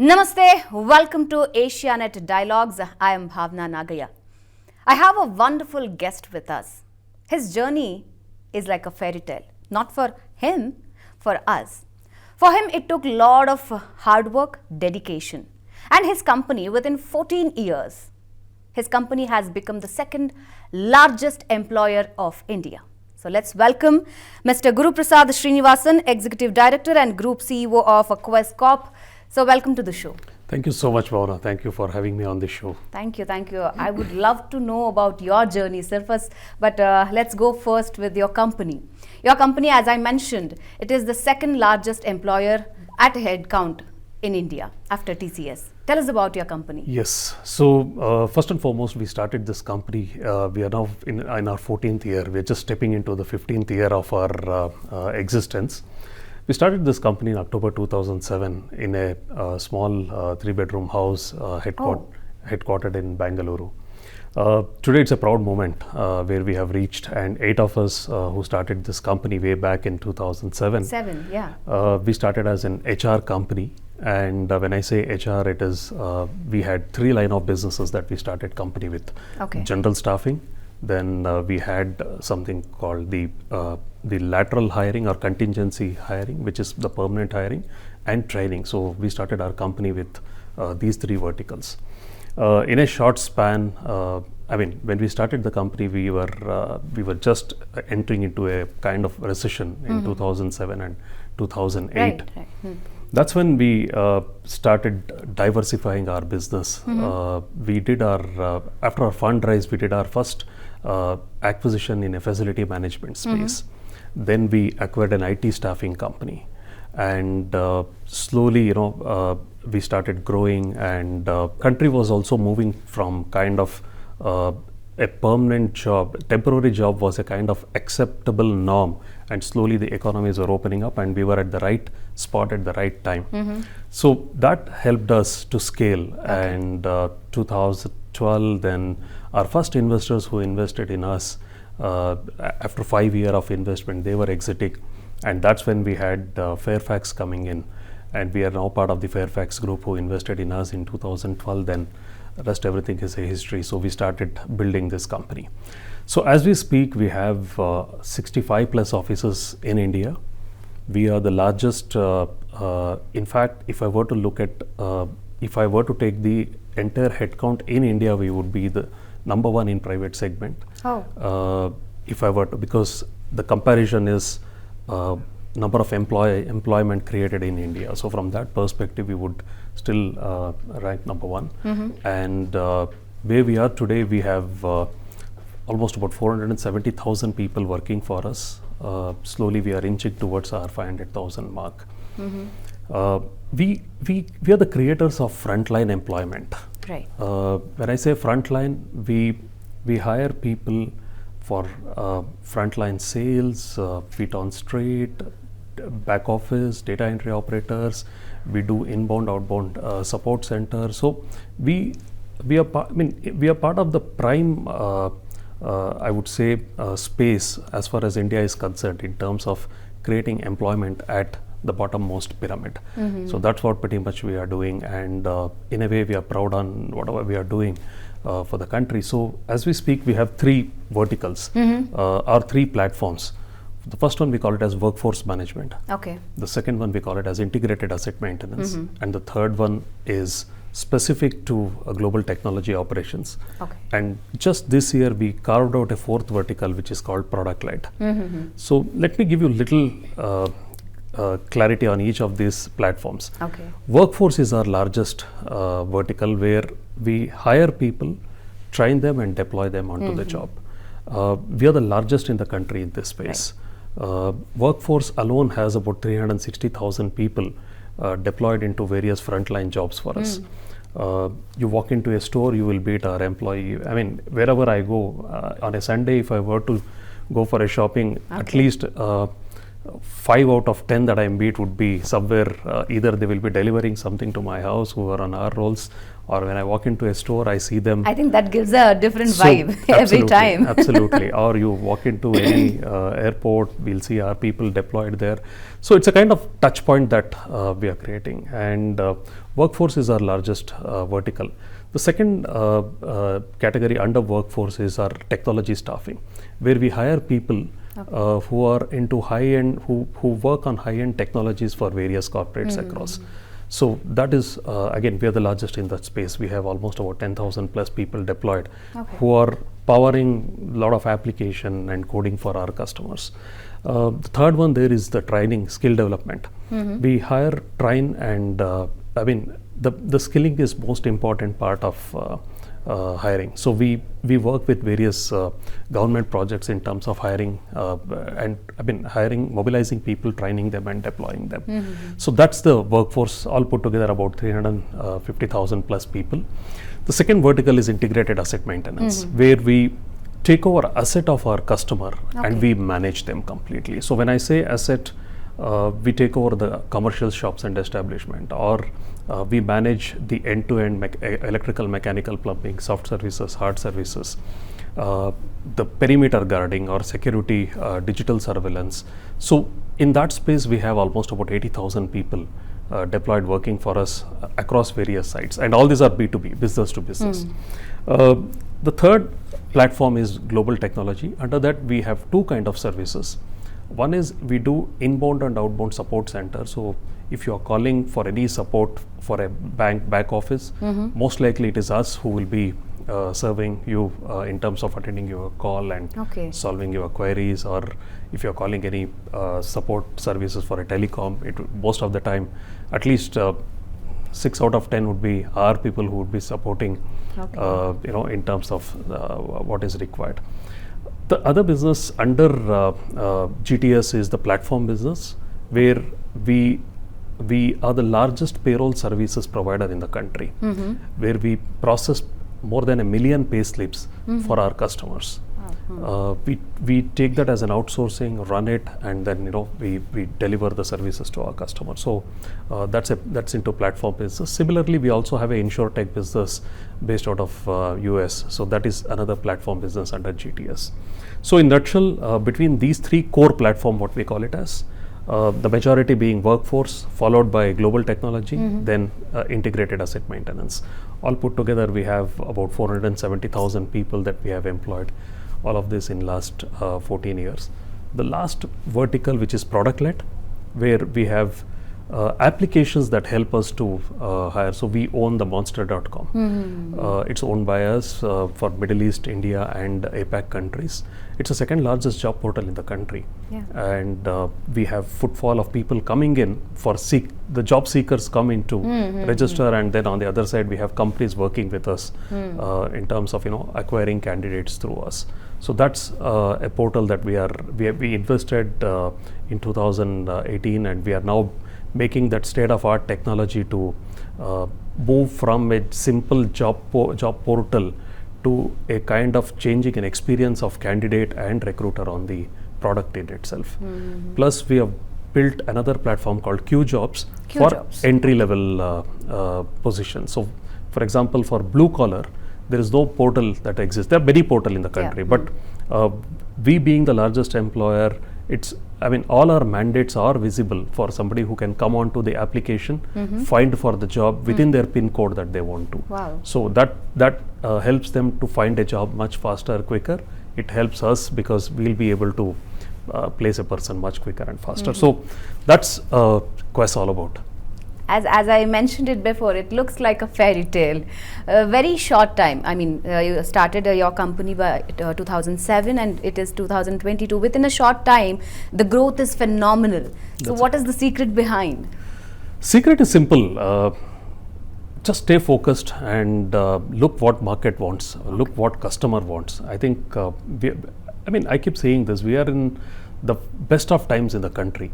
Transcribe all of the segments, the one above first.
Namaste, welcome to Asianet Dialogues. I am Bhavna Nagaya. I have a wonderful guest with us. His journey is like a fairy tale, not for him, for us. For him, it took a lot of hard work, dedication, and his company within 14 years. His company has become the second largest employer of India. So let's welcome Mr. Guruprasad Srinivasan, Executive Director and Group CEO of Quest Corp. So welcome to the show. Thank you so much, Bhavna. Thank you for having me on this show. Thank you, thank you. I would love to know about your journey, Surface, but let's go first with your company. Your company, as I mentioned, it is the second largest employer at headcount in India after TCS. Tell us about your company. Yes. So first and foremost, we started this company. We are now in our 14th year. We are just stepping into the 15th year of our existence. We started this company in October 2007 in a small three-bedroom house headquartered in Bangalore. Today it's a proud moment where we have reached, and 8 of us who started this company way back in 2007. We started as an HR company, and when I say HR, it is we had 3 line of businesses that we started company with. General staffing, then we had something called the lateral hiring or contingency hiring, which is the permanent hiring, and training. So we started our company with these 3 verticals. In a short span, when we started the company, we were just entering into a kind of recession in 2007 and 2008. Right. That's when we started diversifying our business. We did after our fundraise, we did our first acquisition in a facility management space. Then we acquired an IT staffing company, and slowly, we started growing, and country was also moving from kind of a permanent job. Temporary job was a kind of acceptable norm, and slowly the economies were opening up, and we were at the right spot at the right time. So that helped us to scale. And 2012, then our first investors who invested in us, after 5 years of investment, they were exiting, and that's when we had Fairfax coming in, and we are now part of the Fairfax group who invested in us in 2012. Then rest everything is a history. So we started building this company. So as we speak, we have 65 plus offices in India. We are the largest. In fact, if I were to take the entire headcount in India, we would be the number 1 in private segment. If I were to, because the comparison is number of employment created in India. So from that perspective, we would still rank number 1. And where we are today, we have almost about 470,000 people working for us. Slowly, we are inching towards our 500,000 mark. We are the creators of frontline employment. Right. When I say frontline, we hire people for frontline sales, feet on street, back office, data entry operators. We do inbound, outbound support center. So we are part of the prime, I would say, space as far as India is concerned in terms of creating employment at the bottommost pyramid. So that's what pretty much we are doing, and in a way we are proud on whatever we are doing for the country. So as we speak, we have 3 verticals, or 3 platforms. The first one, we call it as workforce management. The second one, we call it as integrated asset maintenance. And the third one is specific to global technology operations. And just this year, we carved out a 4th vertical, which is called product-led. So let me give you a little clarity on each of these platforms. Workforce is our largest vertical, where we hire people, train them, and deploy them onto the job. We are the largest in the country in this space. Workforce alone has about 360,000 people deployed into various frontline jobs for us. You walk into a store, you will meet our employee. Wherever I go, on a Sunday, if I were to go for a shopping, at least 5 out of 10 that I meet would be somewhere, either they will be delivering something to my house who are on our rolls, or when I walk into a store, I see them. I think that gives a different vibe every time. Absolutely. Or you walk into any airport, we'll see our people deployed there. So it's a kind of touch point that we are creating. And workforce is our largest vertical. The second category under workforce is our technology staffing, where we hire people who are into high-end, who work on high-end technologies for various corporates across. So that is, again, we are the largest in that space. We have almost about 10,000 plus people deployed who are powering a lot of application and coding for our customers. The third one there is the training, skill development. We hire, train, and the skilling is most important part of hiring. So we work with various government projects in terms of hiring mobilizing people, training them and deploying them. So that's the workforce all put together, about 350,000 plus people. The second vertical is integrated asset maintenance, where we take over asset of our customer and we manage them completely. So when I say asset, we take over the commercial shops and establishment, or we manage the end-to-end electrical, mechanical, plumbing, soft services, hard services, the perimeter guarding or security, digital surveillance. So in that space, we have almost about 80,000 people deployed working for us across various sites, and all these are B2B, business to business. The third platform is global technology. Under that, we have two kind of services. One is we do inbound and outbound support center. So if you are calling for any support for a bank back office, most likely it is us who will be serving you in terms of attending your call and solving your queries. Or if you are calling any support services for a telecom, most of the time, at least 6 out of 10 would be our people who would be supporting, in terms of what is required. The other business under GTS is the platform business, where we are the largest payroll services provider in the country, where we process more than 1 million pay slips for our customers. We take that as an outsourcing, run it, and then we deliver the services to our customers. So that's into platform business. Similarly, we also have an insurtech business based out of US. So that is another platform business under GTS. So in nutshell, between these three core platform, what we call it as, the majority being workforce, followed by global technology, then integrated asset maintenance. All put together, we have about 470,000 people that we have employed. All of this in last 14 years. The last vertical, which is product-led, where we have applications that help us to hire. So we own the monster.com. It's owned by us for Middle East, India and APAC countries. It's the second largest job portal in the country. And we have footfall of people coming in for the job seekers come in to register, and then on the other side we have companies working with us in terms of acquiring candidates through us. So that's a portal that we invested in 2018, and we are now making that state-of-art technology to move from a simple job portal to a kind of changing an experience of candidate and recruiter on the product in itself. Plus, we have built another platform called QJobs for entry-level positions. So, for example, for blue collar, there is no portal that exists. There are many portals in the country, but we being the largest employer, all our mandates are visible for somebody who can come onto the application, find for the job within their PIN code that they want to. So that helps them to find a job much faster, quicker. It helps us because we'll be able to place a person much quicker and faster. So that's Quest all about. As I mentioned it before, it looks like a fairy tale. Very short time. You started your company by 2007 and it is 2022. Within a short time, the growth is phenomenal. So what is the secret behind? Secret is simple. Just stay focused and look what market wants, look what customer wants. I think, I keep saying this, we are in the best of times in the country.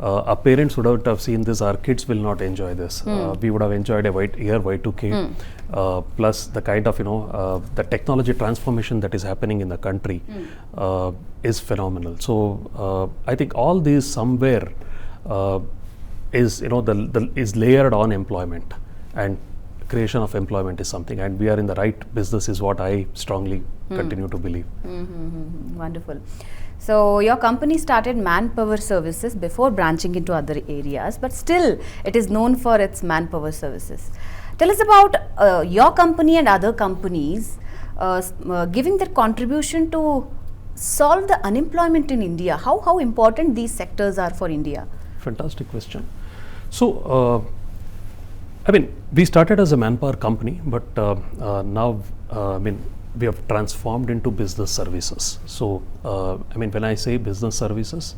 Our parents would have seen this, our kids will not enjoy this. We would have enjoyed a year Y2K. plus the kind of the technology transformation that is happening in the country is phenomenal. So I think all these somewhere is is layered on employment, and creation of employment is something, and we are in the right business is what I strongly continue to believe. Wonderful. So your company started manpower services before branching into other areas, but still it is known for its manpower services. Tell us about your company and other companies giving their contribution to solve the unemployment in India. How important these sectors are for India? Fantastic question. So we started as a manpower company, but now we have transformed into business services. So when I say business services,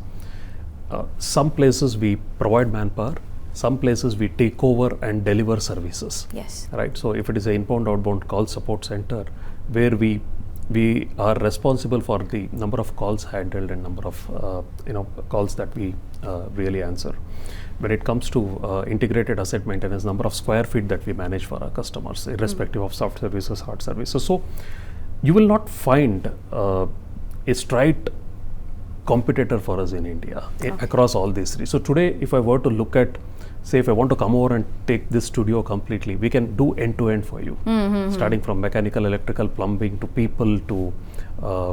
some places we provide manpower, some places we take over and deliver services. Yes. Right. So if it is an inbound outbound call support center, where we are responsible for the number of calls handled and number of calls that we really answer. When it comes to integrated asset maintenance, number of square feet that we manage for our customers, irrespective of soft services, hard services. So you will not find a straight competitor for us in India across all these three. So today, if I were to look at, say, if I want to come over and take this studio completely, we can do end-to-end for you, starting from mechanical, electrical, plumbing, to people, to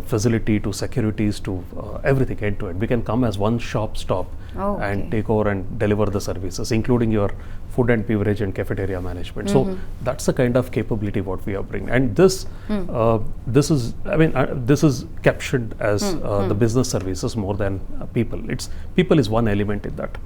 facility, to securities, to everything end-to-end. We can come as one shop stop and take over and deliver the services, including your food and beverage and cafeteria management. So that's the kind of capability what we are bringing. And this is captured as the business services more than people. People is one element in that.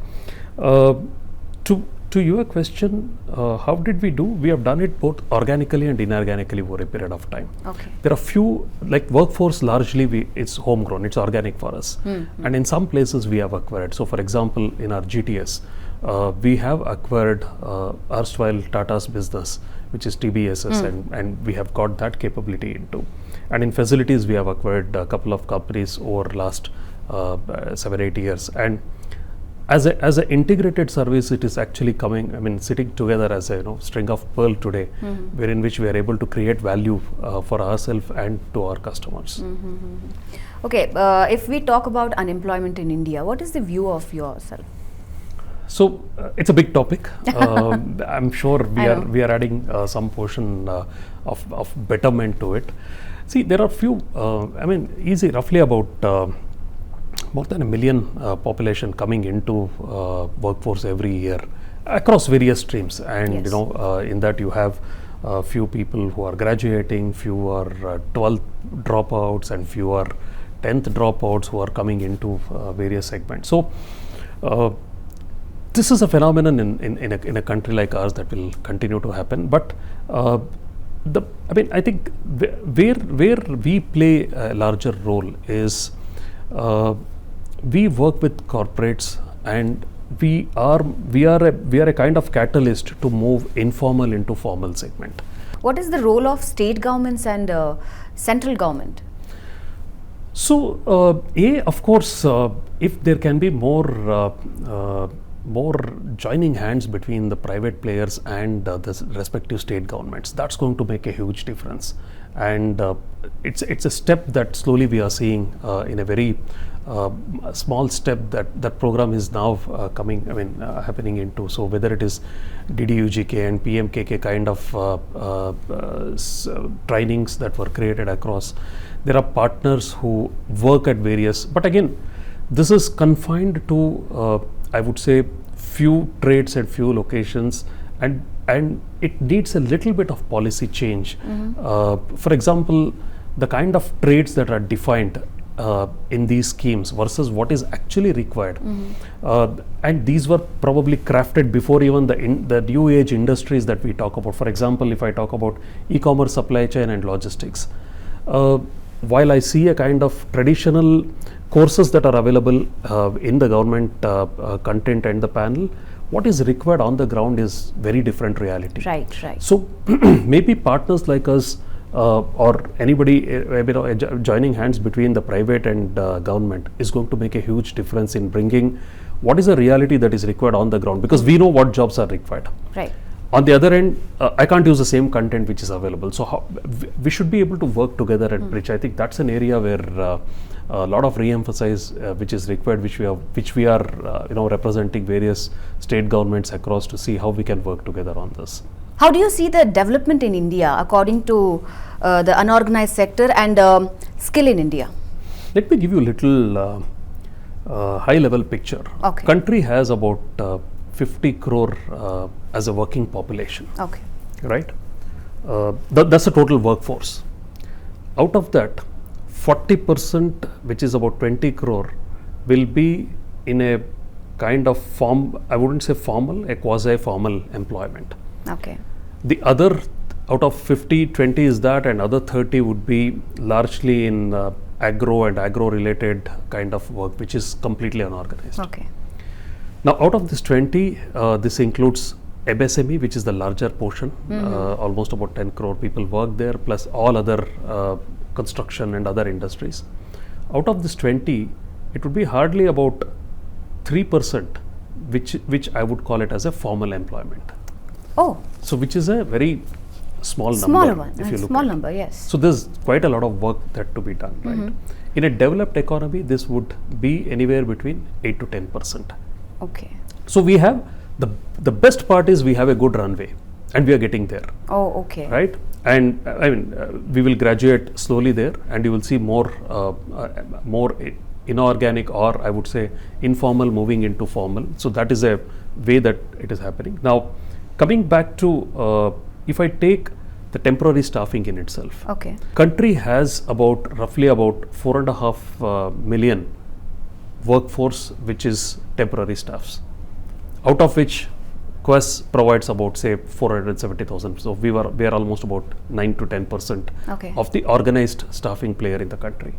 To your question, how did we do? We have done it both organically and inorganically over a period of time. Okay. There are few, like workforce, largely it's homegrown, it's organic for us. And in some places we have acquired. So for example, in our GTS, we have acquired erstwhile Tata's business, which is TBSS, and we have got that capability into. And in facilities, we have acquired a couple of companies over last 7-8 years. And as an integrated service, it is actually coming, sitting together as a string of pearl today, wherein which we are able to create value for ourselves and to our customers. Okay, if we talk about unemployment in India, what is the view of yourself? So it's a big topic. I'm sure we are adding some portion of betterment to it. See, there are few. Roughly about more than 1 million population coming into workforce every year across various streams, and in that you have few people who are graduating, few are 12th dropouts, and few are 10th dropouts who are coming into various segments. So this is a phenomenon in a country like ours that will continue to happen. But I think where we play a larger role is we work with corporates, and we are a kind of catalyst to move informal into formal segment. What is the role of state governments and central government? So of course, if there can be more joining hands between the private players and the respective state governments, that's going to make a huge difference. And it's a step that slowly we are seeing in a very small step that program is now happening into. So whether it is DDUGK and PMKK kind of trainings that were created across, there are partners who work at various, but again, this is confined to I would say few trades at few locations, and it needs a little bit of policy change. For example, the kind of trades that are defined in these schemes versus what is actually required, and these were probably crafted before even the new age industries that we talk about. For example, if I talk about e-commerce, supply chain and logistics, while I see a kind of traditional courses that are available in the government content and the panel, what is required on the ground is very different reality. Right. So maybe partners like us or anybody joining hands between the private and government is going to make a huge difference in bringing what is the reality that is required on the ground, because we know what jobs are required. Right. On the other end, I can't use the same content which is available. So we should be able to work together and bridge. I think that's an area where a lot of re-emphasize which is required, which we are representing various state governments across to see how we can work together on this. How do you see the development in India according to the unorganized sector and skill in India? Let me give you a little high-level picture. Okay. Country has about 50 crore as a working population. Okay. Right? That's the total workforce. Out of that, 40%, which is about 20 crore, will be in a kind of I wouldn't say formal, a quasi-formal employment. Okay. The other, out of 50, 20 is that, and other 30 would be largely in agro and agro-related kind of work, which is completely unorganized. Okay. Now, out of this 20, this includes MSME, which is the larger portion. Almost about 10 crore people work there, plus all other construction and other industries. Out of this 20, it would be hardly about 3%, which I would call it as a formal employment. Oh. So, which is a very small number. Smaller one. If you look small at number, yes. So there's quite a lot of work that to be done, right? In a developed economy, this would be anywhere between 8 to 10%. Okay. So we have the best part is we have a good runway, and we are getting there. Oh, okay. Right? And I mean, we will graduate slowly there, and you will see more inorganic, or I would say informal moving into formal. So that is a way that it is happening. Now, coming back to if I take the temporary staffing in itself, okay, country has roughly about 4.5 million workforce, which is temporary staffs, out of which Quest provides about say 470,000. So we are almost about 9 to 10% okay, of the organized staffing player in the country.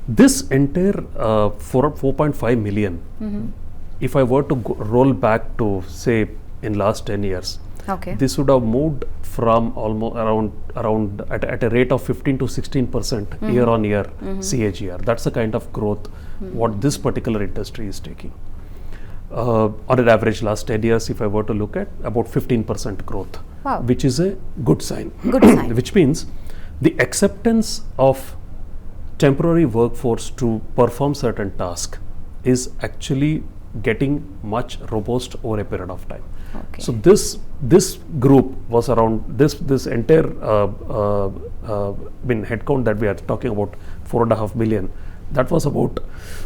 This entire 4.5 million, if I were to roll back to say in last 10 years, okay, this would have moved from almost around at a rate of 15 to 16% year on year CAGR. That's the kind of growth what this particular industry is taking. On an average last 10 years, if I were to look at about 15% growth, wow, which is a good sign. Good sign. Which means the acceptance of temporary workforce to perform certain tasks is actually getting much robust over a period of time. Okay. So this group was around this entire headcount that we are talking about 4.5 million. That was about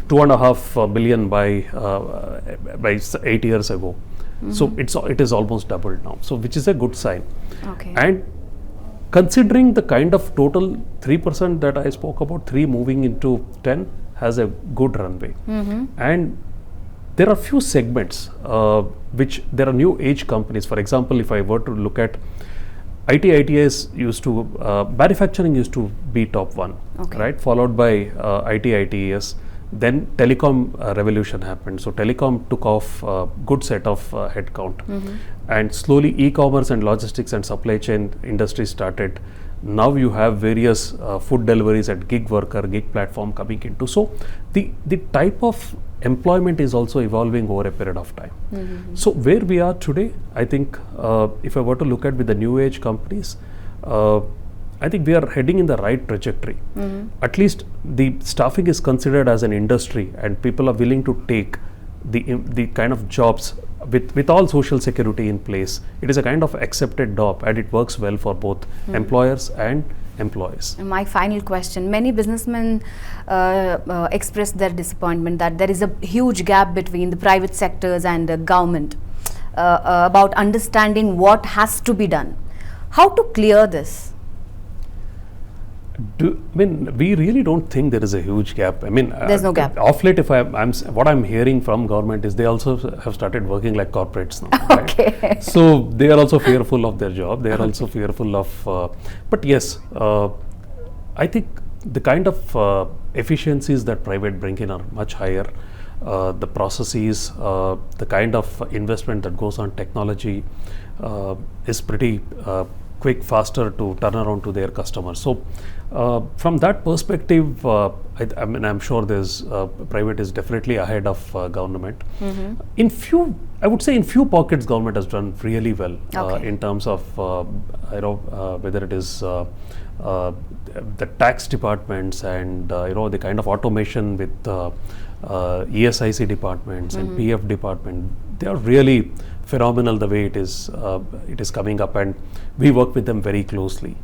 2.5 billion by 8 years ago. So it is almost doubled now. So which is a good sign. Okay. And considering the kind of total 3% that I spoke about, 3 moving into 10 has a good runway. And there are few segments which there are new age companies. For example, if I were to look at ITIS used to manufacturing used to be top 1, okay, right? Followed by ITES. Then telecom revolution happened. So telecom took off good set of headcount, and slowly e-commerce and logistics and supply chain industry started. Now you have various food deliveries and gig worker, gig platform coming into. So the type of employment is also evolving over a period of time. So where we are today, I think if I were to look at with the new age companies, I think we are heading in the right trajectory. At least the staffing is considered as an industry, and people are willing to take the kind of jobs with all social security in place. It is a kind of accepted job, and it works well for both employers and employees. My final question: many businessmen express their disappointment that there is a huge gap between the private sectors and the government about understanding what has to be done. How to clear this? We really don't think there is a huge gap. There's no gap. Off late, what I'm hearing from government is they also have started working like corporates now. Okay. Right? So they are also fearful of their job. They are also fearful of. But yes, I think the kind of efficiencies that private bring in are much higher. The processes, the kind of investment that goes on technology is pretty quick, faster to turn around to their customers. So from that perspective, I'm sure there's private is definitely ahead of government. In few I would say in few pockets government has done really well Okay. in terms of whether it is the tax departments and the kind of automation with ESIC departments and PF department. They are really phenomenal the way it is coming up, and we work with them very closely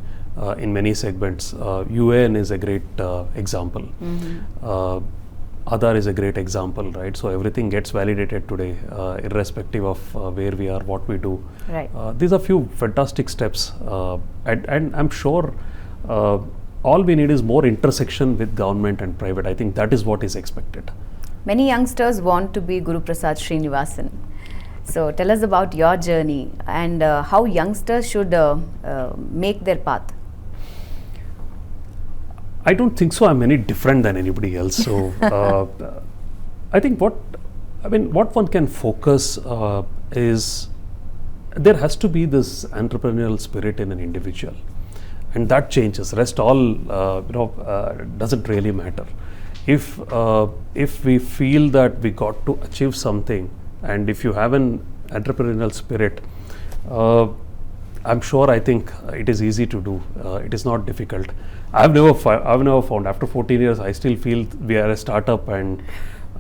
in many segments. UAN is a great example. Aadhaar is a great example, right? So everything gets validated today, irrespective of where we are, what we do. Right. These are few fantastic steps, and I'm sure all we need is more intersection with government and private. I think that is what is expected. Many youngsters want to be Guruprasad Srinivasan. So tell us about your journey and how youngsters should make their path. I don't think so. I'm any different than anybody else. So I think what one can focus is there has to be this entrepreneurial spirit in an individual, and that changes. Rest all doesn't really matter. If we feel that we got to achieve something, and if you have an entrepreneurial spirit, I'm sure, I think it is easy to do. It is not difficult. I've never found, after 14 years, I still feel we are a startup and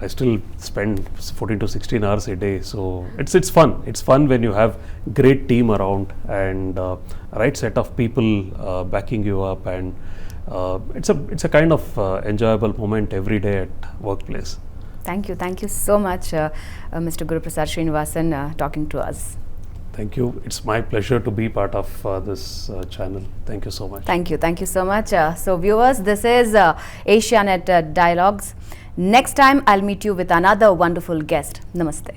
I still spend 14 to 16 hours a day. So it's fun. It's fun when you have great team around and right set of people backing you up, and it's a kind of enjoyable moment every day at workplace. Thank you so much, Mr. Guruprasad Srinivasan, talking to us. Thank you. It's my pleasure to be part of this channel. Thank you so much. Thank you so much. So viewers, this is Asianet Dialogues. Next time I'll meet you with another wonderful guest. Namaste.